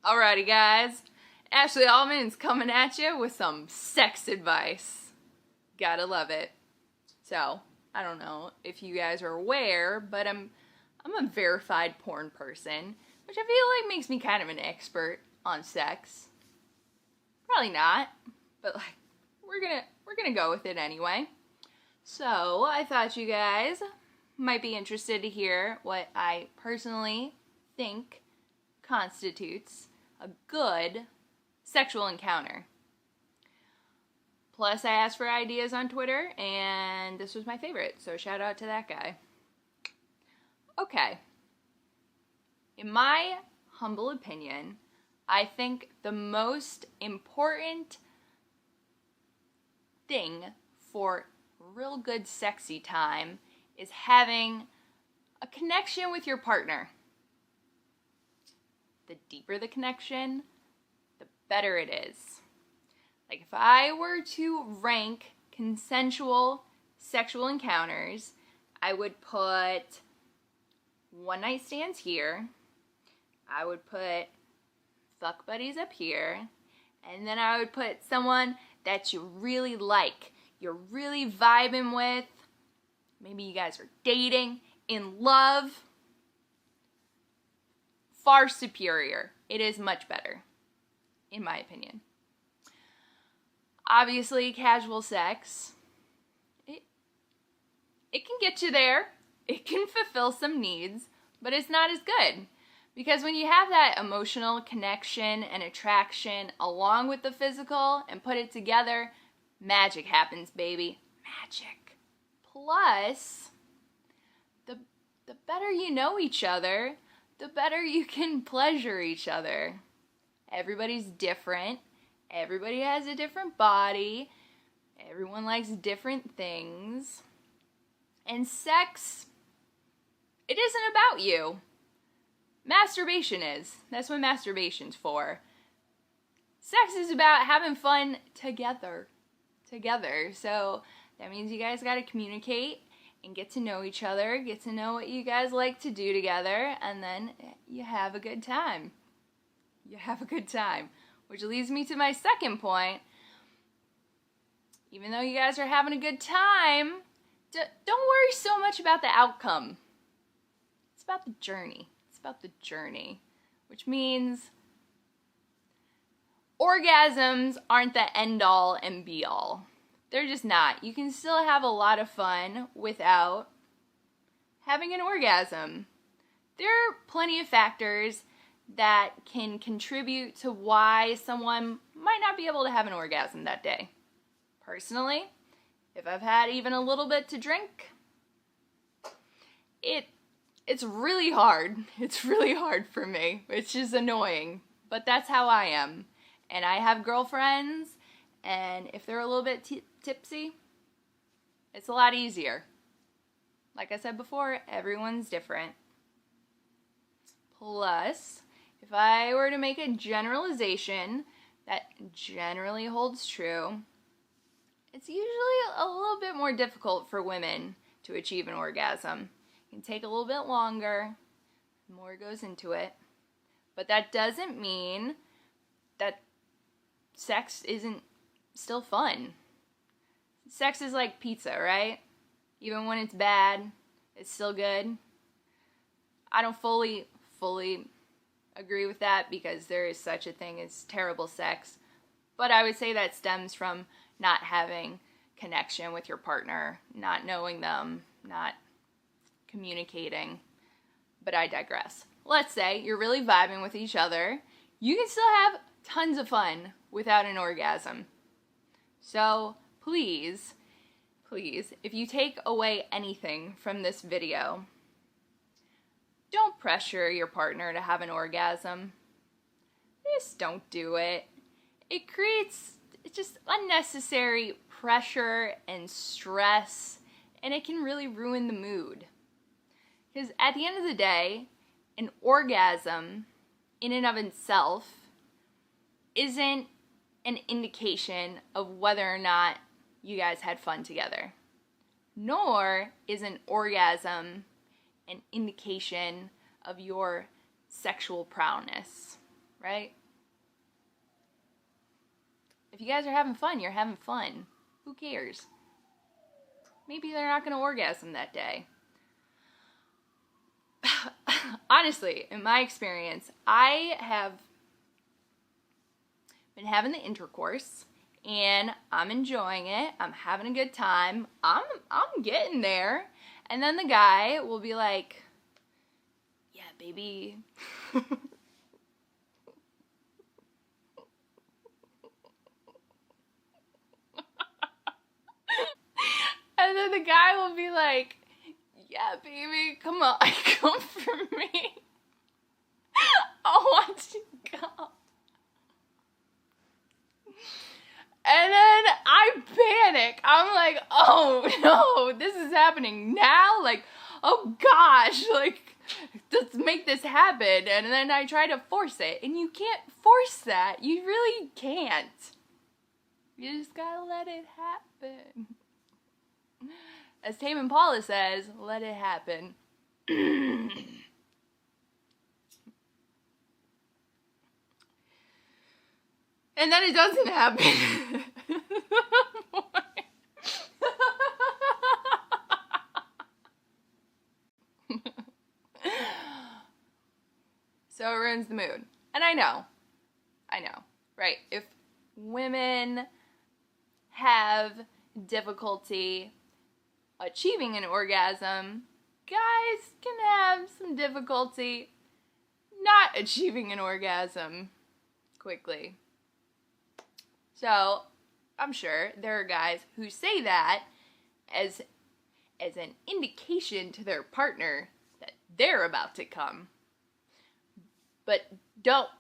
Alrighty guys, Ashley Alban's coming at you with some sex advice. Gotta love it. So, I don't know if you guys are aware, but I'm a verified porn person, which I feel like makes me kind of an expert on sex. Probably not, but like we're gonna go with it anyway. So, I thought you guys might be interested to hear what I personally think constitutes a good sexual encounter. Plus, I asked for ideas on Twitter, and this was my favorite, so shout out to that guy. Okay. In my humble opinion, I think the most important thing for real good sexy time is having a connection with your partner. The deeper the connection, the better it is. Like if I were to rank consensual sexual encounters, I would put one night stands here, I would put fuck buddies up here, and then I would put someone that you really like, you're really vibing with, maybe you guys are dating, in love. Far superior. It is much better, in my opinion. Obviously, casual sex, it can get you there. It can fulfill some needs, but it's not as good. Because when you have that emotional connection and attraction along with the physical and put it together, magic happens, baby. Magic. Plus, the better you know each other, the better you can pleasure each other. Everybody's different. Everybody has a different body. Everyone likes different things. And sex, it isn't about you. Masturbation is. That's what masturbation's for. Sex is about having fun together. So that means you guys gotta communicate and get to know each other, get to know what you guys like to do together, and then you have a good time. Which leads me to my second point. Even though you guys are having a good time, don't worry so much about the outcome. It's about the journey. Which means orgasms aren't the end-all and be-all. They're just not. You can still have a lot of fun without having an orgasm. There are plenty of factors that can contribute to why someone might not be able to have an orgasm that day. Personally, if I've had even a little bit to drink, it's really hard. It's really hard for me, which is annoying, but that's how I am. And I have girlfriends, and if they're a little bit tipsy, it's a lot easier. Like I said before, everyone's different. Plus, if I were to make a generalization that generally holds true, it's usually a little bit more difficult for women to achieve an orgasm. It can take a little bit longer, more goes into it, but that doesn't mean that sex isn't still fun. Sex is like pizza, right? Even when it's bad, it's still good. I don't fully agree with that because there is such a thing as terrible sex. But I would say that stems from not having connection with your partner, not knowing them, not communicating. But I digress. Let's say you're really vibing with each other. You can still have tons of fun without an orgasm. So please, if you take away anything from this video, don't pressure your partner to have an orgasm. Just don't do it. It creates just unnecessary pressure and stress, and it can really ruin the mood. Because at the end of the day, an orgasm in and of itself isn't an indication of whether or not you guys had fun together. Nor is an orgasm an indication of your sexual prowess, right? If you guys are having fun, you're having fun. Who cares? Maybe they're not going to orgasm that day. Honestly, in my experience, I have been having the intercourse and I'm enjoying it. I'm having a good time. I'm getting there. And then the guy will be like, "Yeah, baby." And then the guy will be like, "Yeah, baby, come on, come for me. I want to go." And then I panic. I'm like, "Oh no, this is happening now? Like, oh gosh, like, let's make this happen." And then I try to force it, and you can't force that. You really can't. You just gotta let it happen. As Tame Impala says, let it happen. And then it doesn't happen. So it ruins the mood. And I know, right? If women have difficulty achieving an orgasm, guys can have some difficulty not achieving an orgasm quickly. So I'm sure there are guys who say that as an indication to their partner that they're about to come. But don't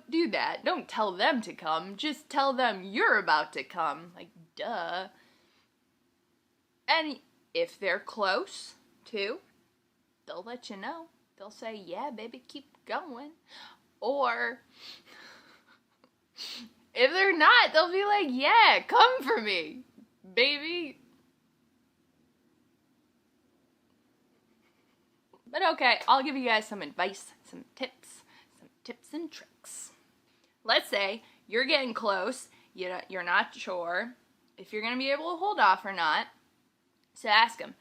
do that. Don't tell them to come. Just tell them you're about to come. Like, duh. And if they're close, too, they'll let you know. They'll say, "Yeah, baby, keep going." Or if they're not, they'll be like, "Yeah, come for me, baby." But okay, I'll give you guys some advice, some tips and tricks. Let's say you're getting close, you're not sure if you're going to be able to hold off or not. So ask them.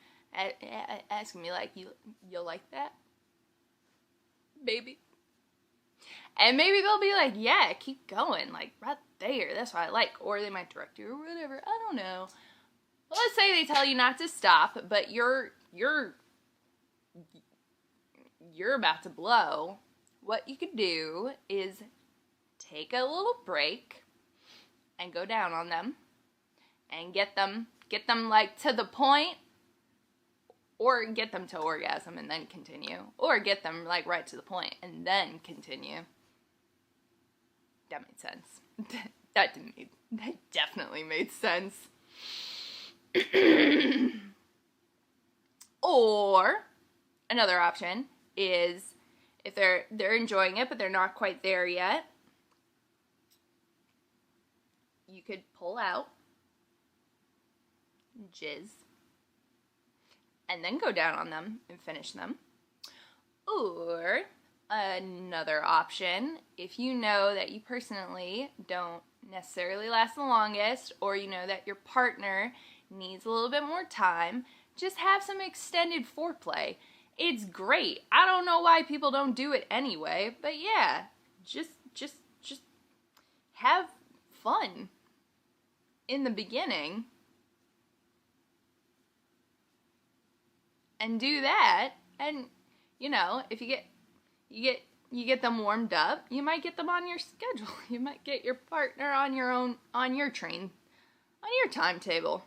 Ask them, you'll like that, baby? And maybe they'll be like, "Yeah, keep going, like, right there, that's what I like." Or they might direct you or whatever, I don't know. Well, let's say they tell you not to stop, but you're about to blow. What you could do is take a little break and go down on them and get them like to the point, or get them to orgasm and then continue, or get them like right to the point and then continue. That made sense. That definitely made sense. Or another option is, if they're enjoying it but they're not quite there yet, you could pull out, jizz, and then go down on them and finish them. Or another option, if you know that you personally don't necessarily last the longest, or you know that your partner needs a little bit more time, just have some extended foreplay. It's great. I don't know why people don't do it anyway, but yeah, just have fun in the beginning and do that. And if you get them warmed up, you might get them on your schedule. You might get your partner on your train, on your timetable.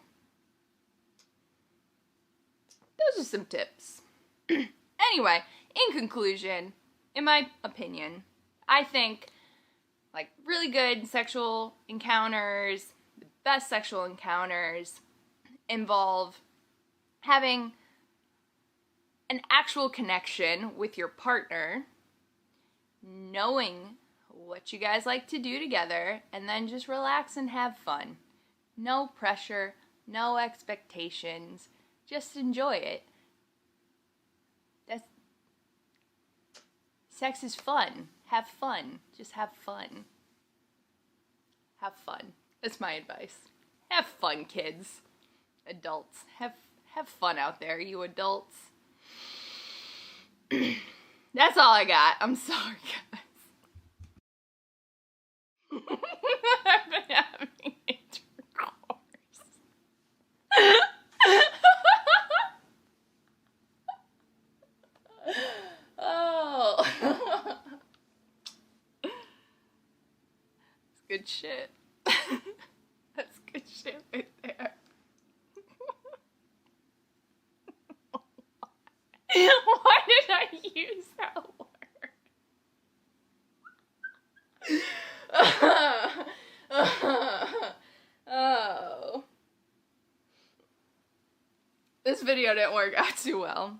Those are some tips. Anyway, in conclusion, in my opinion, I think like really good sexual encounters, the best sexual encounters involve having an actual connection with your partner, knowing what you guys like to do together, and then just relax and have fun. No pressure, no expectations, just enjoy it. Sex is fun. have fun. Just have fun. Have fun. That's my advice. Have fun, kids. Adults. Have fun out there, you adults. That's all I got. I'm sorry, guys. I've been having intercourse. Oh. That's good shit. That's good shit right there. Why did I use that word? Oh. This video didn't work out too well.